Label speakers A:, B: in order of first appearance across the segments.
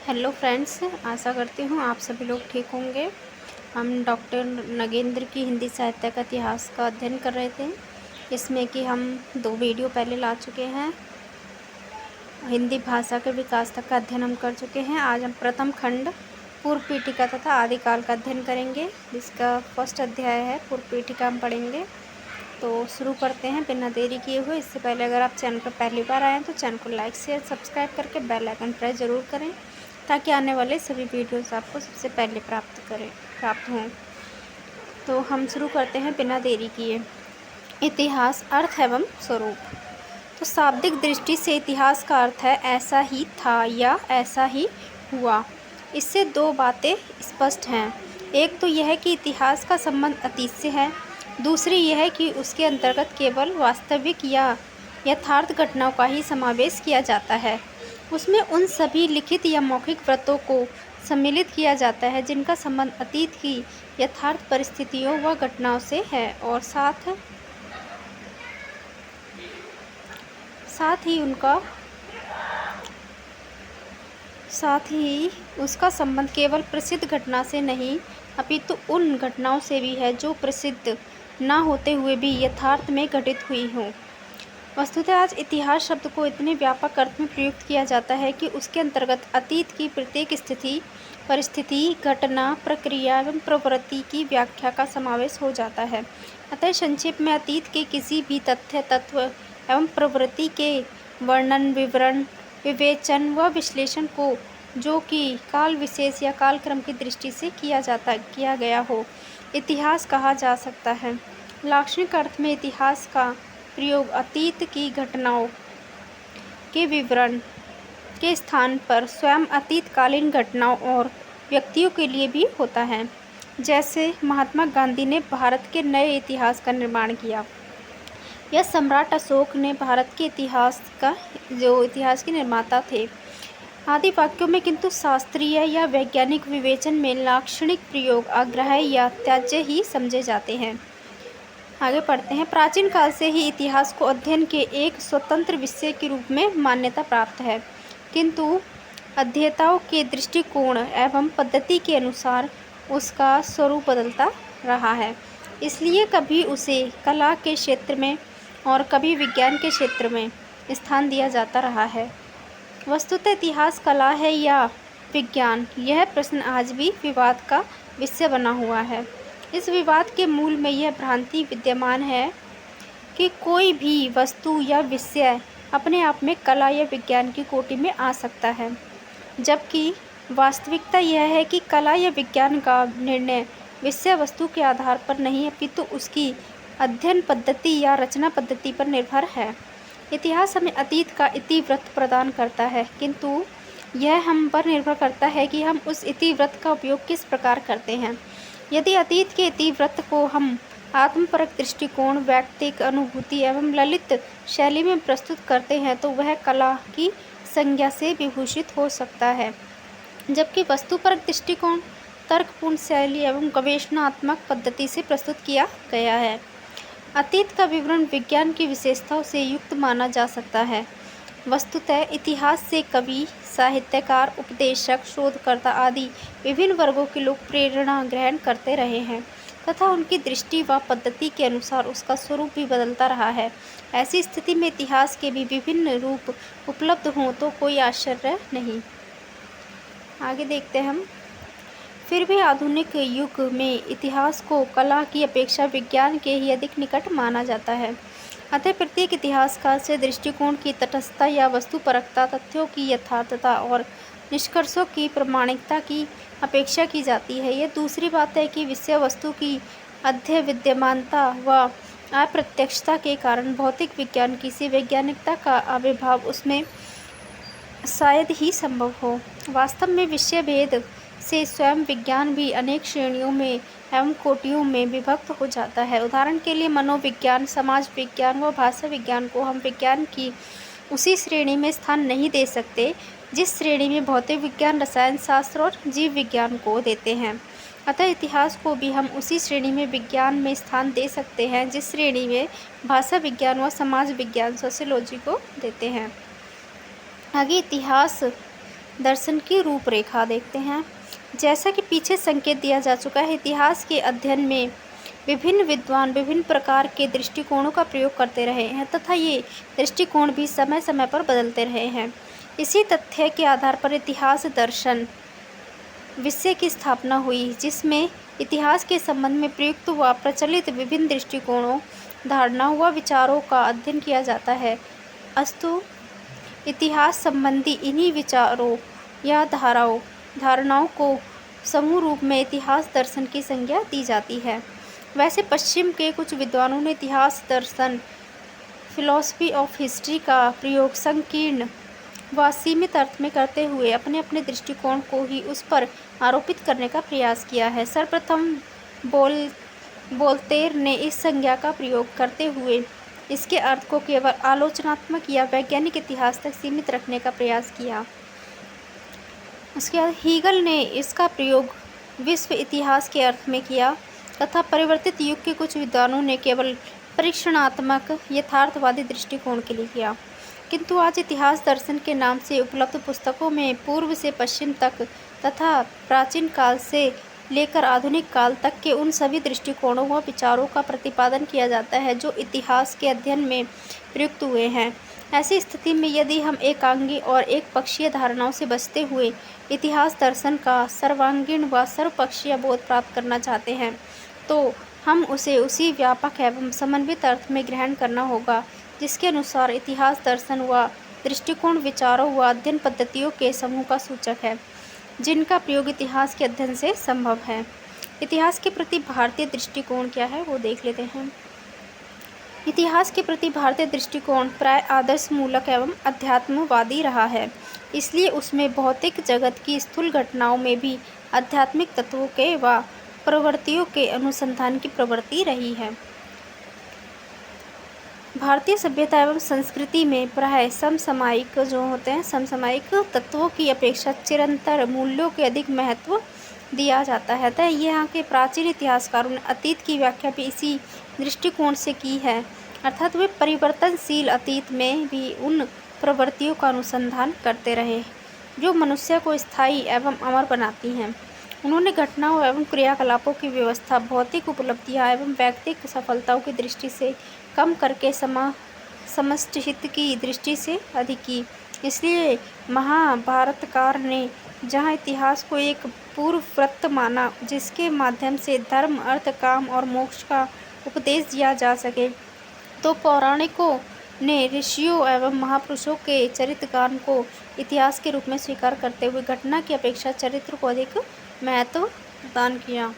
A: Hello friends, आशा करती हूँ आप सभी लोग ठीक होंगे। हम डॉक्टर नगेंद्र की हिंदी साहित्य का इतिहास का अध्ययन कर रहे थे। इसमें कि हम 2 वीडियो पहले ला चुके हैं। हिंदी भाषा के विकास तक का अध्ययन हम कर चुके हैं। आज हम प्रथम खंड पूर्व पीठिका तथा आदिकाल का अध्ययन करेंगे, जिसका फर्स्ट अध्याय है पूर्व पीठिका हम पढ़ेंगे। तो शुरू करते हैं बिना देरी किए हुए। इससे पहले अगर आप चैनल पर पहली बार आए हैं तो चैनल को लाइक शेयर सब्सक्राइब करके बेल आइकन प्रेस ज़रूर करें, ताकि आने वाले सभी वीडियोस आपको सबसे पहले प्राप्त हों। तो हम शुरू करते हैं बिना देरी किए। इतिहास, अर्थ एवं स्वरूप। तो शाब्दिक दृष्टि से इतिहास का अर्थ है ऐसा ही था या ऐसा ही हुआ। इससे 2 बातें स्पष्ट हैं। एक तो यह कि इतिहास का संबंध अतीत से है, दूसरी यह कि उसके अंतर्गत केवल वास्तविक या यथार्थ घटनाओं का ही समावेश किया जाता है। उसमें उन सभी लिखित या मौखिक व्रतों को सम्मिलित किया जाता है जिनका संबंध अतीत की यथार्थ परिस्थितियों व घटनाओं से है, और साथ ही उसका संबंध केवल प्रसिद्ध घटना से नहीं, अपितु उन घटनाओं से भी है जो प्रसिद्ध न होते हुए भी यथार्थ में घटित हुई हों। वस्तुतः आज इतिहास शब्द को इतने व्यापक अर्थ में प्रयुक्त किया जाता है कि उसके अंतर्गत अतीत की प्रत्येक स्थिति, परिस्थिति, घटना, प्रक्रिया एवं प्रवृत्ति की व्याख्या का समावेश हो जाता है। अतः संक्षेप में अतीत के किसी भी तथ्य, तत्व एवं प्रवृत्ति के वर्णन, विवरण, विवेचन व विश्लेषण को, जो कि काल विशेष या कालक्रम की दृष्टि से किया गया हो, इतिहास कहा जा सकता है। लाक्षणिक अर्थ में इतिहास का प्रयोग अतीत की घटनाओं के विवरण के स्थान पर स्वयं अतीतकालीन घटनाओं और व्यक्तियों के लिए भी होता है। जैसे महात्मा गांधी ने भारत के नए इतिहास का निर्माण किया, या सम्राट अशोक ने भारत के इतिहास के निर्माता थे, आदि वाक्यों में। किंतु शास्त्रीय या वैज्ञानिक विवेचन में लाक्षणिक प्रयोग अग्राह्य या त्याज्य ही समझे जाते हैं। आगे पढ़ते हैं। प्राचीन काल से ही इतिहास को अध्ययन के एक स्वतंत्र विषय के रूप में मान्यता प्राप्त है, किंतु अध्येताओं के दृष्टिकोण एवं पद्धति के अनुसार उसका स्वरूप बदलता रहा है। इसलिए कभी उसे कला के क्षेत्र में और कभी विज्ञान के क्षेत्र में स्थान दिया जाता रहा है। वस्तुतः इतिहास कला है या विज्ञान, यह प्रश्न आज भी विवाद का विषय बना हुआ है। इस विवाद के मूल में यह भ्रांति विद्यमान है कि कोई भी वस्तु या विषय अपने आप में कला या विज्ञान की कोटि में आ सकता है, जबकि वास्तविकता यह है कि कला या विज्ञान का निर्णय विषय वस्तु के आधार पर नहीं, अपितु उसकी अध्ययन पद्धति या रचना पद्धति पर निर्भर है। इतिहास हमें अतीत का इतिवृत्त प्रदान करता है, किंतु यह हम पर निर्भर करता है कि हम उस इतिवृत्त का उपयोग किस प्रकार करते हैं। यदि अतीत के इतिवृत्त को हम आत्मपरक दृष्टिकोण, व्यक्तिक अनुभूति एवं ललित शैली में प्रस्तुत करते हैं तो वह कला की संज्ञा से विभूषित हो सकता है, जबकि वस्तुपरक दृष्टिकोण तर्कपूर्ण शैली एवं गवेषणात्मक पद्धति से प्रस्तुत किया गया है। अतीत का विवरण विज्ञान की विशेषताओं से युक्त माना जा सकता है। वस्तुतः इतिहास से कवि, साहित्यकार, उपदेशक, शोधकर्ता आदि विभिन्न वर्गों के लोग प्रेरणा ग्रहण करते रहे हैं तथा उनकी दृष्टि व पद्धति के अनुसार उसका स्वरूप भी बदलता रहा है। ऐसी स्थिति में इतिहास के भी विभिन्न रूप उपलब्ध हों तो कोई आश्चर्य नहीं। आगे देखते हैं हम। फिर भी आधुनिक युग में इतिहास को कला की अपेक्षा विज्ञान के ही अधिक निकट माना जाता है। अतः प्रत्येक इतिहासकार से दृष्टिकोण की तटस्थता या वस्तुपरकता, तथ्यों की यथार्थता और निष्कर्षों की प्रामाणिकता की अपेक्षा की जाती है। यह दूसरी बात है कि विषय वस्तु की अध्यय विद्यमानता व अप्रत्यक्षता के कारण भौतिक विज्ञान की सी वैज्ञानिकता का आविर्भाव उसमें शायद ही संभव हो। वास्तव में विषय भेद से स्वयं विज्ञान भी अनेक श्रेणियों में एवं कोटियों में विभक्त हो जाता है। उदाहरण के लिए मनोविज्ञान, समाज विज्ञान व भाषा विज्ञान को हम विज्ञान की उसी श्रेणी में स्थान नहीं दे सकते जिस श्रेणी में भौतिक विज्ञान, रसायन शास्त्र और जीव विज्ञान को देते हैं। अतः इतिहास को भी हम उसी श्रेणी में विज्ञान में स्थान दे सकते हैं जिस श्रेणी में भाषा विज्ञान व समाज विज्ञान, सोशियोलॉजी को देते हैं। आगे इतिहास दर्शन की रूपरेखा देखते हैं। जैसा कि पीछे संकेत दिया जा चुका है, इतिहास के अध्ययन में विभिन्न विद्वान विभिन्न प्रकार के दृष्टिकोणों का प्रयोग करते रहे हैं तथा ये दृष्टिकोण भी समय समय पर बदलते रहे हैं। इसी तथ्य के आधार पर इतिहास दर्शन विषय की स्थापना हुई, जिसमें इतिहास के संबंध में प्रयुक्त व प्रचलित विभिन्न दृष्टिकोणों, धारणाओं व विचारों का अध्ययन किया जाता है। अस्तु इतिहास संबंधी इन्हीं विचारों या धारणाओं को समूह रूप में इतिहास दर्शन की संज्ञा दी जाती है। वैसे पश्चिम के कुछ विद्वानों ने इतिहास दर्शन फिलॉसफी ऑफ हिस्ट्री का प्रयोग संकीर्ण व सीमित अर्थ में करते हुए अपने अपने दृष्टिकोण को ही उस पर आरोपित करने का प्रयास किया है। सर्वप्रथम वोल्टेयर ने इस संज्ञा का प्रयोग करते हुए इसके अर्थ को केवल आलोचनात्मक या वैज्ञानिक इतिहास तक सीमित रखने का प्रयास किया। उसके बाद हीगल ने इसका प्रयोग विश्व इतिहास के अर्थ में किया तथा परिवर्तित युग के कुछ विद्वानों ने केवल परीक्षणात्मक यथार्थवादी दृष्टिकोण के लिए किया। किंतु आज इतिहास दर्शन के नाम से उपलब्ध पुस्तकों में पूर्व से पश्चिम तक तथा प्राचीन काल से लेकर आधुनिक काल तक के उन सभी दृष्टिकोणों व विचारों का प्रतिपादन किया जाता है जो इतिहास के अध्ययन में प्रयुक्त हुए हैं। ऐसी स्थिति में यदि हम एकांगी और एक पक्षीय धारणाओं से बचते हुए इतिहास दर्शन का सर्वांगीण व सर्वपक्षीय बोध प्राप्त करना चाहते हैं तो हम उसे उसी व्यापक एवं समन्वित अर्थ में ग्रहण करना होगा जिसके अनुसार इतिहास दर्शन व दृष्टिकोण विचारों व अध्ययन पद्धतियों के समूह का सूचक है जिनका प्रयोग इतिहास के अध्ययन से संभव है। इतिहास के प्रति भारतीय दृष्टिकोण क्या है वो देख लेते हैं। इतिहास के प्रति भारतीय दृष्टिकोण प्राय आदर्श मूलक एवं अध्यात्मवादी रहा है, इसलिए उसमें भौतिक जगत की स्थूल घटनाओं में भी आध्यात्मिक तत्वों के व प्रवृत्तियों के अनुसंधान की प्रवृत्ति रही है। भारतीय सभ्यता एवं संस्कृति में प्राय समसामयिक जो होते हैं समसामयिक तत्वों की अपेक्षा चिरंतर मूल्यों के अधिक महत्व दिया जाता है। अतः यहाँ के प्राचीन इतिहासकारों ने अतीत की व्याख्या भी इसी दृष्टिकोण से की है, अर्थात वे परिवर्तनशील अतीत में भी उन प्रवृत्तियों का अनुसंधान करते रहे जो मनुष्य को स्थायी एवं अमर बनाती हैं। उन्होंने घटनाओं एवं क्रियाकलापों की व्यवस्था भौतिक उपलब्धियां एवं व्यक्तिगत सफलताओं की दृष्टि से कम करके समष्टि हित की दृष्टि से अधिक की। इसलिए महाभारतकार ने जहाँ इतिहास को एक पूर्वव्रत माना जिसके माध्यम से धर्म अर्थ काम और मोक्ष का उपदेश दिया जा सके, तो पौराणिकों ने ऋषियों एवं महापुरुषों के चरित्रगान को इतिहास के रूप में स्वीकार करते हुए घटना की अपेक्षा चरित्र को अधिक महत्व प्रदान किया।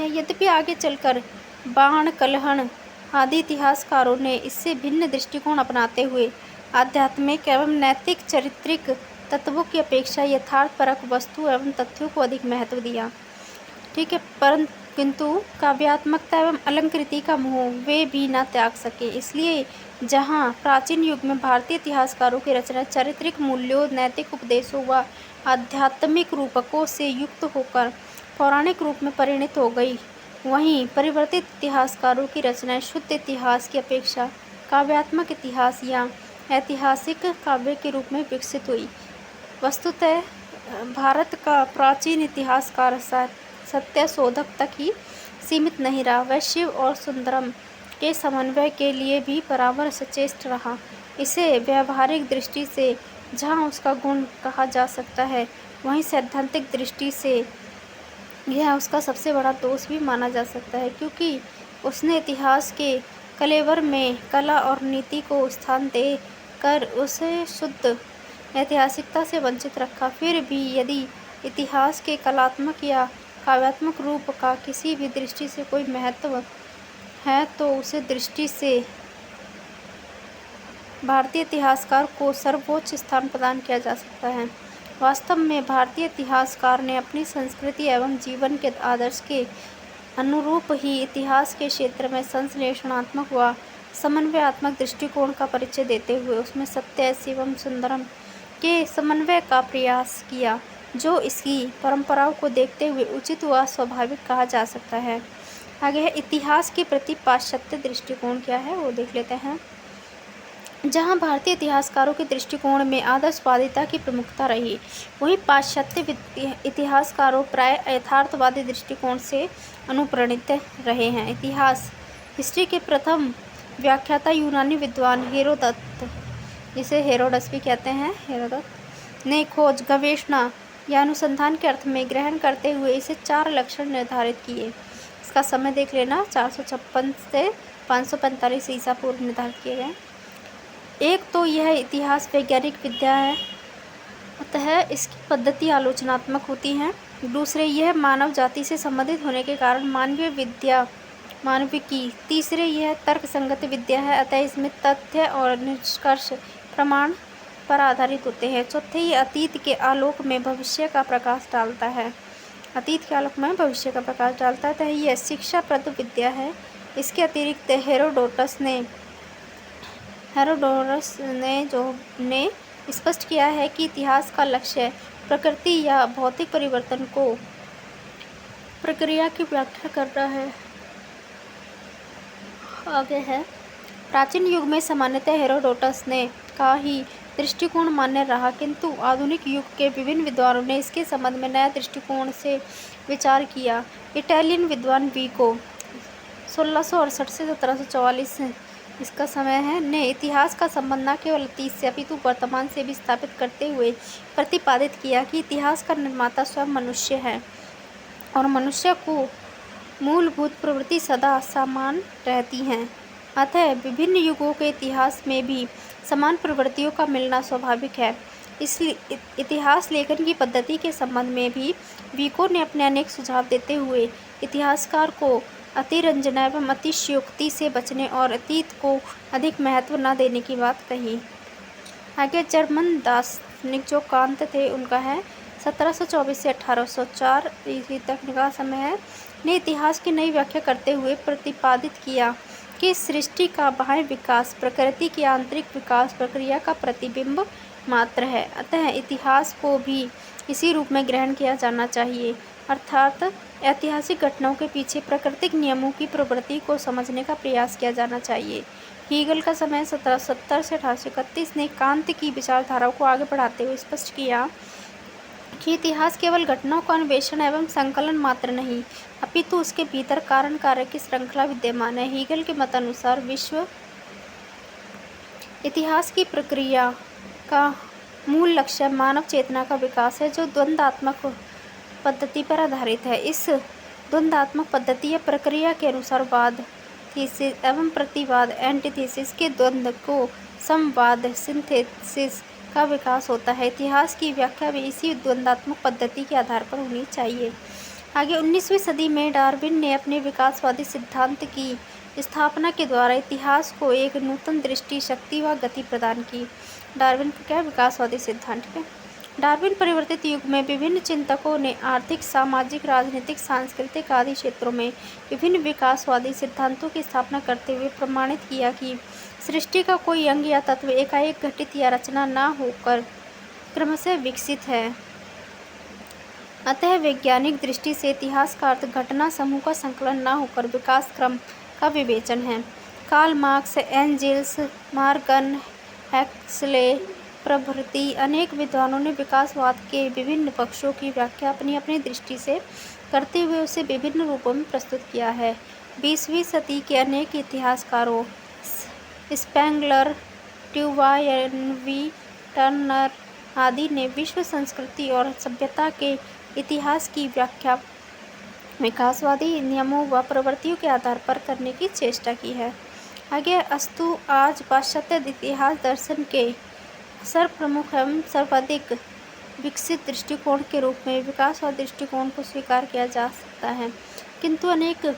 A: यद्यपि आगे चलकर बाण कलहण आदि इतिहासकारों ने इससे भिन्न दृष्टिकोण अपनाते हुए आध्यात्मिक एवं नैतिक चारित्रिक तत्वों की अपेक्षा यथार्थपरक वस्तु एवं तथ्यों को अधिक महत्व दिया। ठीक है, किंतु काव्यात्मकता एवं अलंकृति का मोह वे भी न त्याग सके। इसलिए जहाँ प्राचीन युग में भारतीय इतिहासकारों की रचना चारित्रिक मूल्यों नैतिक उपदेशों व आध्यात्मिक रूपकों से युक्त होकर पौराणिक रूप में परिणत हो गई, वहीं परिवर्तित इतिहासकारों की रचनाएं शुद्ध इतिहास की अपेक्षा काव्यात्मक इतिहास या ऐतिहासिक काव्य के रूप में विकसित हुई। वस्तुतः भारत का प्राचीन इतिहासकार सत्य शोधक तक ही सीमित नहीं रहा, वह शिव और सुंदरम के समन्वय के लिए भी बराबर सचेष्ट रहा। इसे व्यावहारिक दृष्टि से जहाँ उसका गुण कहा जा सकता है, वहीं सैद्धांतिक दृष्टि से यह उसका सबसे बड़ा दोष भी माना जा सकता है, क्योंकि उसने इतिहास के कलेवर में कला और नीति को स्थान दे कर उसे शुद्ध ऐतिहासिकता से वंचित रखा। फिर भी यदि इतिहास के कलात्मक या काव्यात्मक रूप का किसी भी दृष्टि से कोई महत्व है तो उसे दृष्टि से भारतीय इतिहासकार को सर्वोच्च स्थान प्रदान किया जा सकता है। वास्तव में भारतीय इतिहासकार ने अपनी संस्कृति एवं जीवन के आदर्श के अनुरूप ही इतिहास के क्षेत्र में संश्लेषणात्मक व समन्वयात्मक दृष्टिकोण का परिचय देते हुए उसमें सत्य शिवम सुंदरम के समन्वय का प्रयास किया, जो इसकी परंपराओं को देखते हुए उचित व स्वाभाविक कहा जा सकता है। आगे है इतिहास के प्रति पाश्चात्य दृष्टिकोण क्या है वो देख लेते हैं। जहाँ भारतीय इतिहासकारों के दृष्टिकोण में आदर्शवादिता की प्रमुखता रही, वहीं पाश्चात्य इतिहासकारों प्राय यथार्थवादी दृष्टिकोण से अनुप्राणित रहे हैं। इतिहास हिस्ट्री के प्रथम व्याख्याता यूनानी विद्वान हेरोदत, जिसे हेरोडस भी कहते हैं, हेरोदत ने खोज, गवेषणा या अनुसंधान के अर्थ में ग्रहण करते हुए इसे 4 लक्षण निर्धारित किए। इसका समय देख लेना, 456 से 545 ईसा पूर्व निर्धारित किए गए। एक तो यह इतिहास वैज्ञानिक विद्या है, अतः इसकी पद्धति आलोचनात्मक होती है। दूसरे, यह मानव जाति से संबंधित होने के कारण मानविकी। तीसरे, यह तर्क संगत विद्या है, अतः इसमें तथ्य और निष्कर्ष प्रमाण पर आधारित होते हैं। चौथे, ये अतीत के आलोक में भविष्य का प्रकाश डालता है। अतः यह शिक्षाप्रद विद्या है। इसके अतिरिक्त हेरोडोटस ने स्पष्ट किया है कि इतिहास का लक्ष्य प्रकृति या भौतिक परिवर्तन को प्रक्रिया की व्याख्या करना है। आगे है, प्राचीन युग में सामान्यतः हेरोडोटस ने का ही दृष्टिकोण मान्य रहा, किंतु आधुनिक युग के विभिन्न विद्वानों ने इसके संबंध में नया दृष्टिकोण से विचार किया। इटालियन विद्वान विको 1668 से 1744 इसका समय है, ने इतिहास का संबंध न केवल अतीत से अपितु वर्तमान से भी स्थापित करते हुए प्रतिपादित किया कि इतिहास का निर्माता स्वयं मनुष्य है और मनुष्य को मूलभूत प्रवृत्ति सदा समान रहती हैं। अतः विभिन्न युगों के इतिहास में भी समान प्रवृत्तियों का मिलना स्वाभाविक है। इसलिए इतिहास लेखन की पद्धति के संबंध में भी विको ने अपने अनेक सुझाव देते हुए इतिहासकार को अतिरंजना एवं अतिशयोक्ति से बचने और अतीत को अधिक महत्व न देने की बात कही। आगे जर्मन दार्शनिक जो कांत थे, उनका है 1724 से 1804 ईस्वी तक का समय है, ने इतिहास की नई व्याख्या करते हुए प्रतिपादित किया कि सृष्टि का बाह्य विकास प्रकृति की आंतरिक विकास प्रक्रिया का प्रतिबिंब मात्र है। अतः इतिहास को भी इसी रूप में ग्रहण किया जाना चाहिए, अर्थात ऐतिहासिक घटनाओं के पीछे प्राकृतिक नियमों की प्रवृत्ति को समझने का प्रयास किया जाना चाहिए। हीगल का समय 1770 से 1831 ने कांत की विचारधारा को आगे बढ़ाते हुए स्पष्ट किया कि इतिहास केवल घटनाओं का अन्वेषण एवं संकलन मात्र नहीं, अपितु उसके भीतर कारण कार्य की श्रृंखला विद्यमान है। हीगल के मतानुसार विश्व इतिहास की प्रक्रिया का मूल लक्ष्य मानव चेतना का विकास है, जो द्वंद्वात्मक पद्धति पर आधारित है। इस द्वंद्वात्मक पद्धति या प्रक्रिया के अनुसार वाद थीसिस एवं प्रतिवाद एंटीथेसिस के द्वंद्व को समवाद सिंथेसिस का विकास होता है। इतिहास की व्याख्या भी इसी द्वंद्वात्मक पद्धति के आधार पर होनी चाहिए। आगे 19वीं सदी में डार्विन ने अपने विकासवादी सिद्धांत की स्थापना के द्वारा इतिहास को एक नूतन दृष्टि, शक्ति व गति प्रदान की। डार्विन का क्या विकासवादी सिद्धांत है? डार्विन परिवर्तित युग में विभिन्न चिंतकों ने आर्थिक, सामाजिक, राजनीतिक, सांस्कृतिक आदि क्षेत्रों में विभिन्न विकासवादी सिद्धांतों की स्थापना करते हुए प्रमाणित किया कि सृष्टि का कोई अंग या तत्व एकाएक घटित या रचना न होकर क्रमशः विकसित है। अतः वैज्ञानिक दृष्टि से इतिहास का अर्थ घटना समूह का संकलन न होकर विकास क्रम का विवेचन है। कार्ल मार्क्स, एंजेल्स, मॉर्गन, हैक्सले प्रभृति अनेक विद्वानों ने विकासवाद के विभिन्न पक्षों की व्याख्या अपनी अपनी दृष्टि से करते हुए उसे विभिन्न रूपों में प्रस्तुत किया है। 20वीं सदी के अनेक इतिहासकारों स्पेंगलर, ट्यूवायनवी, टर्नर आदि ने विश्व संस्कृति और सभ्यता के इतिहास की व्याख्या विकासवादी नियमों व प्रवृत्तियों के आधार पर करने की चेष्टा की है। आगे अस्तु आज पाश्चात्य इतिहास दर्शन के सर्वप्रमुख एवं सर्वाधिक विकसित दृष्टिकोण के रूप में विकासवाद दृष्टिकोण को स्वीकार किया जा सकता है, किंतु अनेक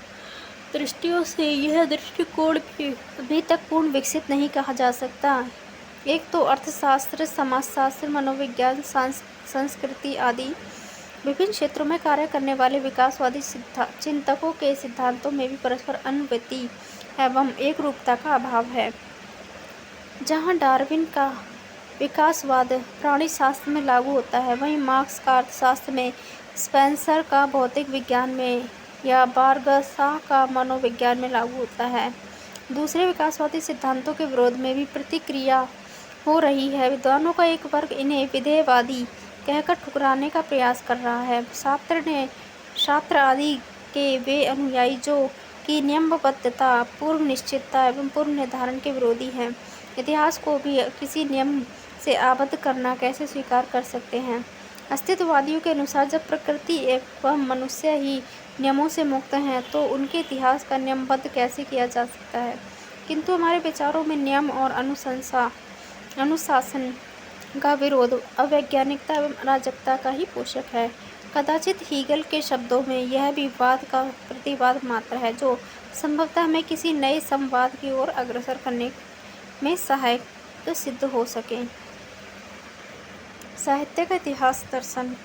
A: दृष्टियों से यह दृष्टिकोण भी अभी तक पूर्ण विकसित नहीं कहा जा सकता। एक तो अर्थशास्त्र, समाजशास्त्र, मनोविज्ञान, संस्कृति आदि विभिन्न क्षेत्रों में कार्य करने वाले विकासवादी चिंतकों के सिद्धांतों में भी परस्पर अनुवर्ती एवं एक रूपता का अभाव है। जहाँ डार्विन का विकासवाद प्राणीशास्त्र में लागू होता है, वहीं मार्क्स का अर्थशास्त्र में, स्पेंसर का भौतिक विज्ञान में या बार्गसा का मनोविज्ञान में लागू होता है। दूसरे विकासवादी सिद्धांतों के विरोध में भी प्रतिक्रिया हो रही है। विद्वानों का एक वर्ग इन्हें विधेयवादी कहकर ठुकराने का प्रयास कर रहा है। शास्त्र आदि के वे अनुयायी जो कि नियमबद्धता, पूर्व निश्चितता एवं पूर्व निर्धारण के विरोधी हैं, इतिहास को भी किसी नियम से आबद्ध करना कैसे स्वीकार कर सकते हैं। अस्तित्ववादियों के अनुसार जब प्रकृति एवं मनुष्य ही नियमों से मुक्त हैं तो उनके इतिहास का नियमबद्ध कैसे किया जा सकता है। किंतु हमारे विचारों में नियम और अनुशासन का विरोध अवैज्ञानिकता एवं अराजकता का ही पोषक है। कदाचित हीगल के शब्दों में यह भी वाद का प्रतिवाद मात्र है जो संभवतः हमें किसी नए संवाद की ओर अग्रसर करने में सहायक सिद्ध हो सके। साहित्य का इतिहास दर्शन।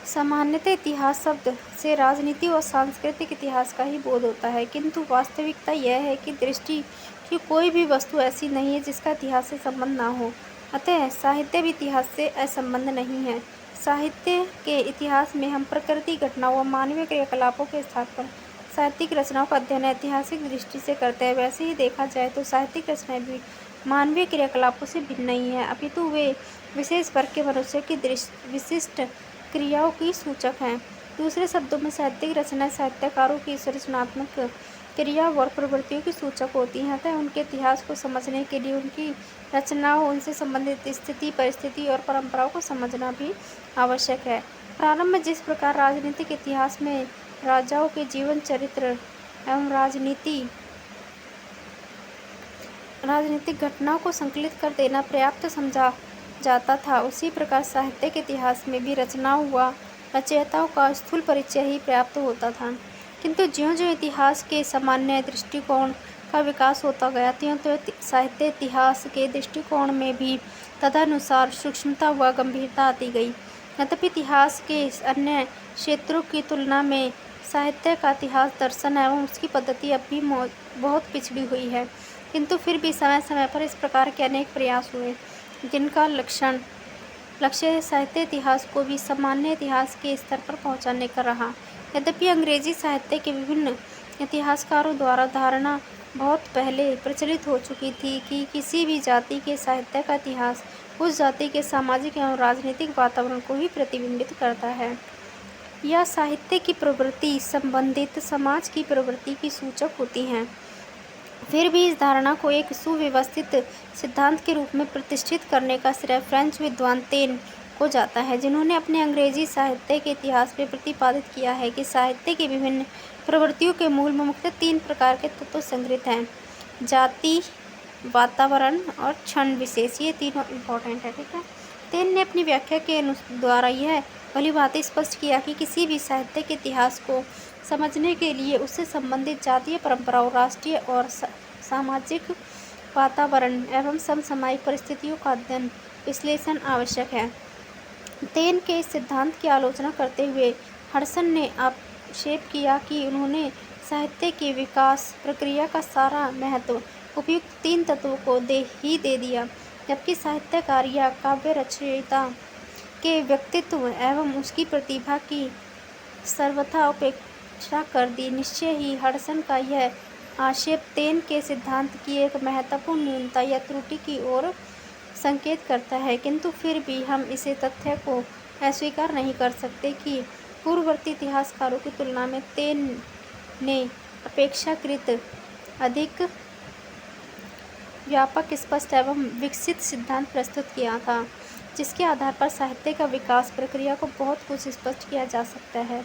A: सामान्यतः इतिहास शब्द से राजनीति और सांस्कृतिक इतिहास का ही बोध होता है, किंतु वास्तविकता यह है कि दृष्टि की कोई भी वस्तु ऐसी नहीं है जिसका इतिहास से संबंध ना हो। अतः साहित्य भी इतिहास से असंबद्ध नहीं है। साहित्य के इतिहास में हम प्रकृति घटनाओं व मानवीय क्रियाकलापों के स्थान पर साहित्यिक रचनाओं का अध्ययन ऐतिहासिक दृष्टि से करते हैं। वैसे ही देखा जाए तो साहित्यिक रचनाएं भी मानवीय क्रियाकलापों से भिन्न नहीं है, अपितु वे विशेष वर्ग के मनुष्य की विशिष्ट क्रियाओं की सूचक हैं। दूसरे शब्दों में साहित्यिक रचनाएं साहित्यकारों की रचनात्मक क्रिया और प्रवृत्तियों की सूचक होती हैं। अतः उनके इतिहास को समझने के लिए उनकी रचनाओं, उनसे संबंधित स्थिति, परिस्थिति और परंपराओं को समझना भी आवश्यक है। प्रारंभ में जिस प्रकार राजनीतिक इतिहास में राजाओं के जीवन चरित्र एवं राजनीतिक घटनाओं को संकलित कर देना पर्याप्त समझा जाता था, उसी प्रकार साहित्य के इतिहास में भी रचनाओं व रचयिताओं का स्थूल परिचय ही पर्याप्त होता था। किंतु ज्यों-ज्यों इतिहास के सामान्य दृष्टिकोण का विकास होता गया, त्यों-त्यों साहित्य इतिहास के दृष्टिकोण में भी तदनुसार सूक्ष्मता व गंभीरता आती गई। यद्यपि इतिहास के अन्य क्षेत्रों की तुलना में साहित्य का इतिहास दर्शन एवं उसकी पद्धति अब भी बहुत पिछड़ी हुई है, किंतु फिर भी समय समय पर इस प्रकार के अनेक प्रयास हुए जिनका लक्ष्य साहित्य इतिहास को भी सामान्य इतिहास के स्तर पर पहुंचाने का रहा। यद्यपि अंग्रेजी साहित्य के विभिन्न इतिहासकारों द्वारा धारणा बहुत पहले प्रचलित हो चुकी थी कि किसी भी जाति के साहित्य का इतिहास उस जाति के सामाजिक एवं राजनीतिक वातावरण को ही प्रतिबिंबित करता है या साहित्य की प्रवृत्ति संबंधित समाज की प्रवृत्ति की सूचक होती हैं। फिर भी इस धारणा को एक सुव्यवस्थित सिद्धांत के रूप में प्रतिष्ठित करने का श्रेय फ्रेंच विद्वान तेन को जाता है, जिन्होंने अपने अंग्रेजी साहित्य के इतिहास में प्रतिपादित किया है कि साहित्य की विभिन्न प्रवृत्तियों के मूल में मुख्यतः 3 प्रकार के तत्व संग्रहित हैं: जाति, वातावरण और क्षण विशेष। ये तीनों इम्पोर्टेंट है, ठीक है। तेन ने अपनी व्याख्या के द्वारा यह भलीभांति स्पष्ट किया कि किसी भी साहित्य के इतिहास को समझने के लिए उससे संबंधित जातीय परंपराओं, राष्ट्रीय और सामाजिक वातावरण एवं समसामयिक परिस्थितियों का अध्ययन विश्लेषण आवश्यक है। तेन के इस सिद्धांत की आलोचना करते हुए हडसन ने आक्षेप किया कि उन्होंने साहित्य की विकास प्रक्रिया का सारा महत्व उपयुक्त 3 तत्वों को दे दिया, जबकि साहित्यकार या काव्य रचयिता के व्यक्तित्व एवं उसकी प्रतिभा की सर्वथा उपेक्षा कर दी। निश्चय ही हडसन का यह आक्षेप तेन के सिद्धांत की एक महत्वपूर्ण न्यूनता या त्रुटि की ओर संकेत करता है, किंतु फिर भी हम इसे तथ्य को अस्वीकार नहीं कर सकते कि पूर्ववर्ती इतिहासकारों की तुलना में तेन ने अपेक्षाकृत अधिक व्यापक, स्पष्ट एवं विकसित सिद्धांत प्रस्तुत किया था, जिसके आधार पर साहित्य का विकास प्रक्रिया को बहुत कुछ स्पष्ट किया जा सकता है।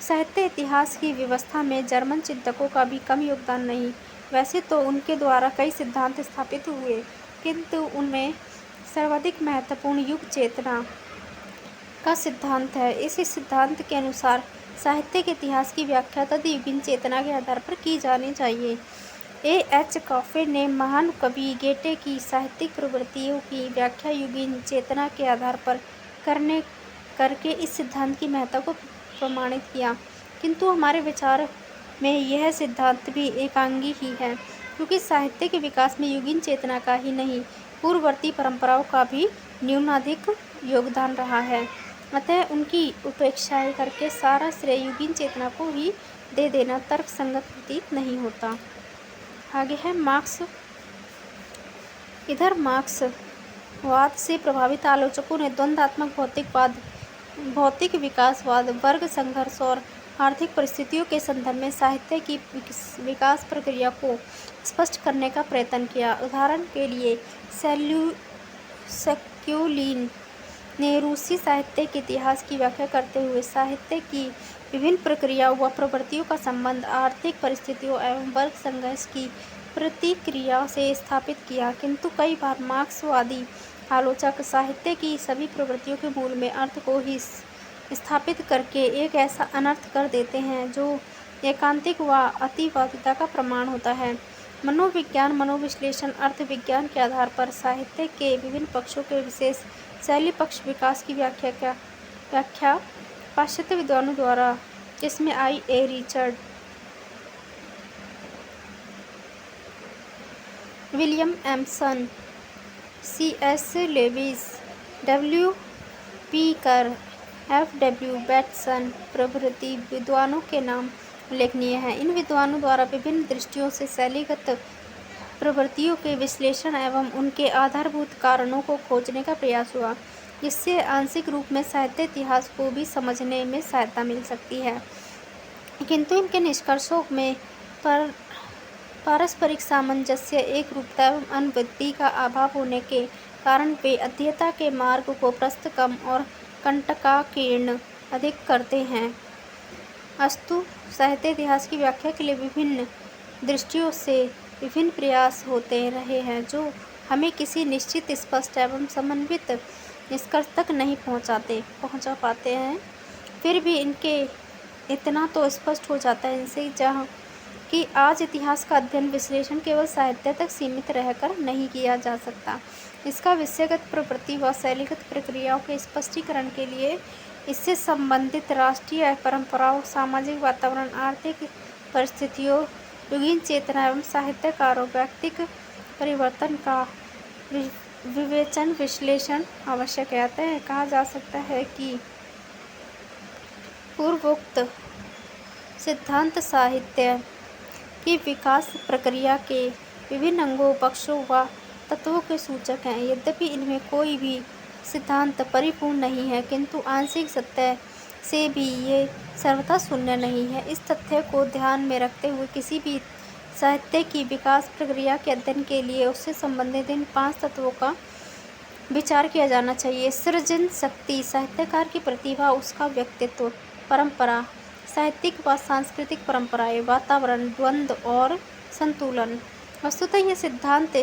A: साहित्य इतिहास की व्यवस्था में जर्मन चिंतकों का भी कम योगदान नहीं। वैसे तो उनके द्वारा कई सिद्धांत स्थापित हुए, किंतु उनमें सर्वाधिक महत्वपूर्ण युग चेतना का सिद्धांत है। इस सिद्धांत के अनुसार साहित्य के इतिहास की व्याख्या तदयुगीन चेतना के आधार पर की जानी चाहिए। A.H. कॉफे ने महान कवि गेटे की साहित्यिक प्रवृत्तियों की व्याख्या युगीन चेतना के आधार पर करके इस सिद्धांत की महत्ता को प्रमाणित किया, किंतु हमारे विचार में यह सिद्धांत भी एकांगी ही है, क्योंकि साहित्य के विकास में युगीन चेतना का ही नहीं, पूर्ववर्ती परंपराओं का भी न्यूनाधिक योगदान रहा है। अतः उनकी उपेक्षा करके सारा श्रेय युगीन चेतना को ही दे देना तर्क संगत प्रतीत नहीं होता। आगे है मार्क्स। इधर मार्क्सवाद से प्रभावित आलोचकों ने द्वंद्वात्मक भौतिकवाद, भौतिक विकासवाद, वर्ग संघर्ष और आर्थिक परिस्थितियों के संदर्भ में साहित्य की विकास प्रक्रिया को स्पष्ट करने का प्रयत्न किया। उदाहरण के लिए सेक्युलिन ने रूसी साहित्य के इतिहास की व्याख्या करते हुए साहित्य की विभिन्न प्रक्रियाओं व प्रवृत्तियों का संबंध आर्थिक परिस्थितियों एवं वर्ग संघर्ष की प्रतिक्रिया से स्थापित किया। किंतु कई बार मार्क्सवादी आलोचक साहित्य की सभी प्रवृत्तियों के मूल में अर्थ को ही स्थापित करके एक ऐसा अनर्थ कर देते हैं जो एकांतिक व अतिवादिता का प्रमाण होता है। मनोविज्ञान, मनोविश्लेषण, अर्थ विज्ञान के आधार पर साहित्य के विभिन्न पक्षों के विशेष शैली पक्ष विकास की व्याख्या पाश्चात्य विद्वानों द्वारा, जिसमें I.A. Richard, William Empson, C.S. Lewis, W.P. Ker, F.W. Bateson प्रभृति विद्वानों के नाम उल्लेखनीय हैं। इन विद्वानों द्वारा विभिन्न दृष्टियों से शैलीगत प्रवृत्तियों के विश्लेषण एवं उनके आधारभूत कारणों को खोजने का प्रयास हुआ, जिससे आंशिक रूप में साहित्य इतिहास को भी समझने में सहायता मिल सकती है। किंतु इनके निष्कर्षों में पारस्परिक सामंजस्य, एक रूपता एवं अनुवृत्ति का अभाव होने के कारण वे अध्येता के मार्ग को प्रशस्त कम और कंटकाकीर्ण अधिक करते हैं। अस्तु साहित्य इतिहास की व्याख्या के लिए विभिन्न दृष्टियों से विभिन्न प्रयास होते रहे हैं, जो हमें किसी निश्चित, स्पष्ट एवं समन्वित निष्कर्ष तक नहीं पहुंचा पाते हैं। फिर भी इनके इतना तो स्पष्ट हो जाता है इनसे जहाँ कि आज इतिहास का अध्ययन विश्लेषण केवल साहित्य तक सीमित रहकर नहीं किया जा सकता। इसका विषयगत प्रवृत्ति व शैलीगत प्रक्रियाओं के स्पष्टीकरण के लिए इससे संबंधित राष्ट्रीय परंपराओं, सामाजिक वातावरण, आर्थिक परिस्थितियों, युगीन चेतना एवं साहित्यकारों व्यक्तिक परिवर्तन का विवेचन, विश्लेषण आवश्यक है। अतः कहा जा सकता है कि पूर्वोक्त सिद्धांत साहित्य की विकास प्रक्रिया के विभिन्न अंगों, पक्षों व तत्वों के सूचक हैं। यद्यपि इनमें कोई भी सिद्धांत परिपूर्ण नहीं है, किंतु आंशिक सत्य से भी ये सर्वथा शून्य नहीं है। इस तथ्य को ध्यान में रखते हुए किसी भी साहित्य की विकास प्रक्रिया के अध्ययन के लिए उससे संबंधित इन 5 तत्वों का विचार किया जाना चाहिए। सृजन शक्ति, साहित्यकार की प्रतिभा, उसका व्यक्तित्व, परंपरा, साहित्यिक व सांस्कृतिक परंपराएं, वातावरण, द्वंद्व और संतुलन। वस्तुतः यह सिद्धांत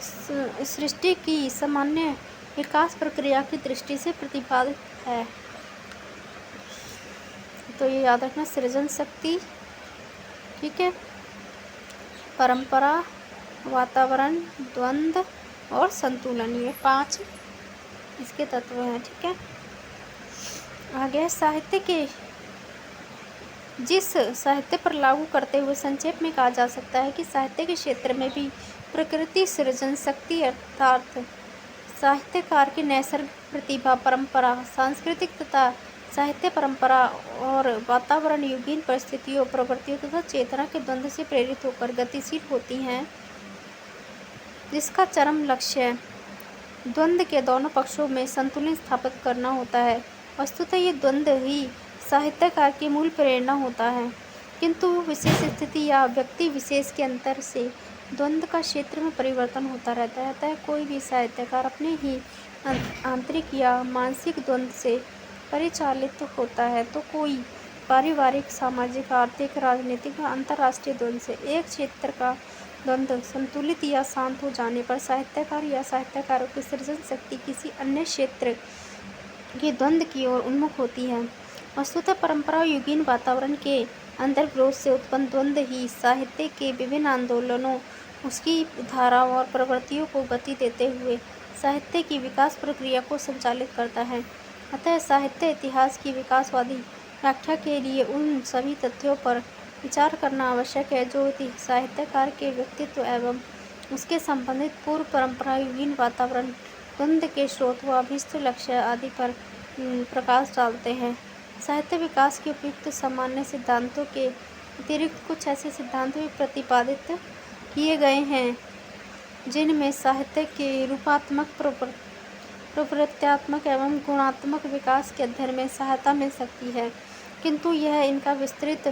A: सृष्टि की सामान्य विकास प्रक्रिया की दृष्टि से प्रतिपादित है। तो ये याद रखना, सृजन शक्ति, ठीक है, परंपरा, वातावरण, द्वंद्व और संतुलन, ये 5 इसके तत्व हैं। ठीक है, आगे साहित्य के जिस साहित्य पर लागू करते हुए संक्षेप में कहा जा सकता है कि साहित्य के क्षेत्र में भी प्रकृति सृजन शक्ति अर्थात साहित्यकार की नैसर्गिक प्रतिभा, परंपरा, सांस्कृतिक तथा साहित्य परंपरा और वातावरण युगीन परिस्थितियों, प्रवृत्तियों तथा चेतना के द्वंद्व से प्रेरित होकर गतिशील होती हैं, जिसका चरम लक्ष्य द्वंद्व के दोनों पक्षों में संतुलन स्थापित करना होता है। वस्तुतः ये द्वंद्व ही साहित्यकार की मूल प्रेरणा होता है, किंतु विशेष स्थिति या व्यक्ति विशेष के अंतर से द्वंद्व का क्षेत्र में परिवर्तन होता रहता है। अतः कोई भी साहित्यकार अपने ही आंतरिक या मानसिक द्वंद्व से परिचालित होता है, तो कोई पारिवारिक, सामाजिक, आर्थिक, राजनीतिक व अंतर्राष्ट्रीय द्वंद्व से एक क्षेत्र का द्वंद्व संतुलित या शांत हो जाने पर साहित्यकार या साहित्यकारों की सृजन शक्ति किसी अन्य क्षेत्र के द्वंद्व की ओर उन्मुख होती है। वस्तुतः परंपरा और युगीन वातावरण के अंतर्विरोध से उत्पन्न द्वंद्व ही साहित्य के विभिन्न आंदोलनों, उसकी धाराओं और प्रवृत्तियों को गति देते हुए साहित्य की विकास प्रक्रिया को संचालित करता है। अतः साहित्य इतिहास की विकासवादी व्याख्या के लिए उन सभी तथ्यों पर विचार करना आवश्यक है जो साहित्यकार के व्यक्तित्व एवं उसके संबंधित पूर्व परंपरा, युगीन वातावरण, द्वंद्व के स्रोत व अभीष्ट लक्ष्य आदि पर प्रकाश डालते हैं। साहित्य विकास के उपयुक्त सामान्य सिद्धांतों के अतिरिक्त कुछ ऐसे सिद्धांत भी प्रतिपादित किए गए हैं जिनमें साहित्य के रूपात्मक, प्रवृत्त्यात्मक एवं गुणात्मक विकास के अध्ययन में सहायता मिल सकती है, किंतु यह इनका विस्तृत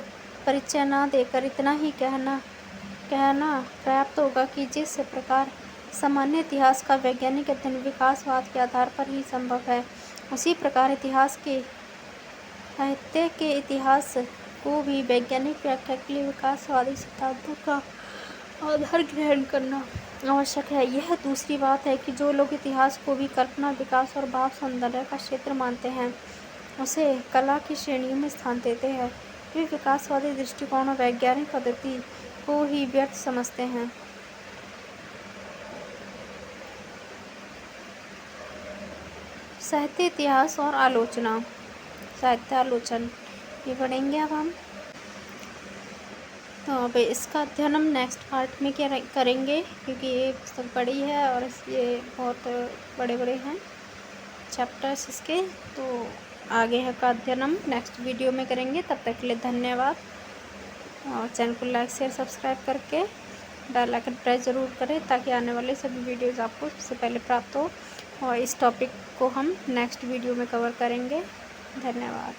A: परिचय न देकर इतना ही कहना पर्याप्त होगा कि जिस प्रकार सामान्य इतिहास का वैज्ञानिक अध्ययन विकासवाद के आधार पर ही संभव है, उसी प्रकार साहित्य के इतिहास को भी वैज्ञानिक व्याख्या के लिए विकासवादी सिद्धांतों का आधार ग्रहण करना आवश्यक है। यह दूसरी बात है कि जो लोग इतिहास को भी कल्पना, विकास और भाव सौंदर्य का क्षेत्र मानते हैं, उसे कला की श्रेणियों में स्थान देते हैं, वे विकासवादी दृष्टिकोण और वैज्ञानिक पद्धति को ही व्यर्थ समझते हैं। साहित्य इतिहास और आलोचना, साहित्य आलोचन ये पढ़ेंगे अब हम। तो अब इसका अध्ययन हम नेक्स्ट पार्ट में करेंगे, क्योंकि ये पुस्तक बड़ी है और ये बहुत बड़े बड़े हैं चैप्टर्स इसके। तो आगे का अध्ययन हम नेक्स्ट वीडियो में करेंगे। तब तक के लिए धन्यवाद, और चैनल को लाइक शेयर सब्सक्राइब करके बेल आइकन प्रेस ज़रूर करें ताकि आने वाले सभी वीडियोज़ आपको सबसे पहले प्राप्त हो। और इस टॉपिक को हम नेक्स्ट वीडियो में कवर करेंगे। धन्यवाद।